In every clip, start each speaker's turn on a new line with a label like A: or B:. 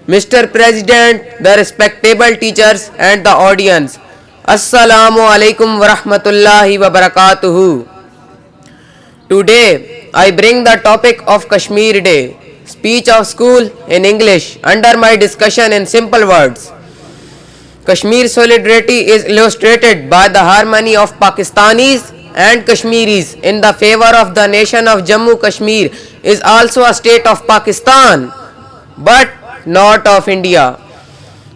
A: Mr. President, the respectable teachers and the audience. Assalamu alaikum wa rahmatullahi wa barakatuhu. Today, I bring the topic of Kashmir Day, speech of school in English under my discussion in simple words. Kashmir solidarity is illustrated by the harmony of Pakistanis and Kashmiris in the favor of the nation of Jammu Kashmir is also a state of Pakistan, but not of India.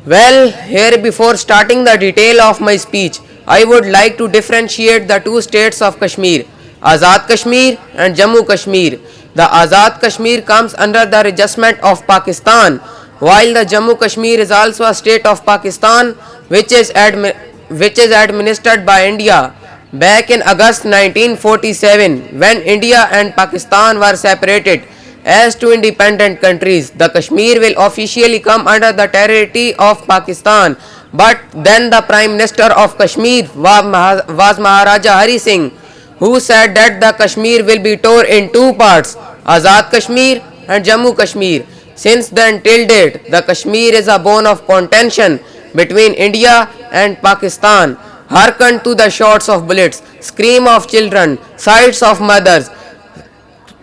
A: Well, here before starting the detail of my speech, I would like to differentiate the two states of Kashmir, Azad Kashmir and Jammu Kashmir. The Azad Kashmir comes under the regiment of Pakistan, while the Jammu Kashmir is also a state of Pakistan which is administered by India. Back in August 1947, when India and Pakistan were separated as two independent countries, the Kashmir will officially come under the territory of Pakistan. But then the Prime Minister of Kashmir was Maharaja Hari Singh, who said that the Kashmir will be torn in two parts, Azad Kashmir and Jammu Kashmir. Since then till date, the Kashmir is a bone of contention between India and Pakistan. Hearken to the shots of bullets, scream of children, sighs of mothers,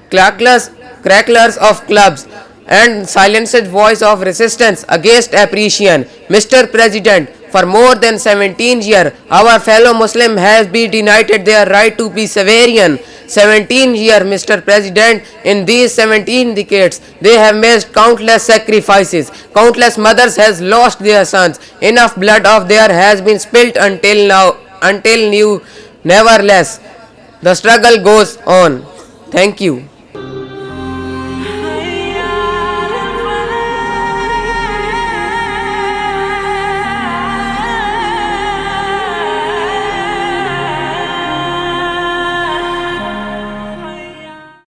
A: cracklers of clubs, and silenced voice of resistance against oppression. Mr. President, for more than 17 years, our fellow Muslim has been denied their right to be sovereign. 17 years, Mr. President, in these 17 decades, they have made countless sacrifices. Countless mothers has lost their sons. Enough blood of theirs has been spilt until now, nevertheless, the struggle goes on. Thank you.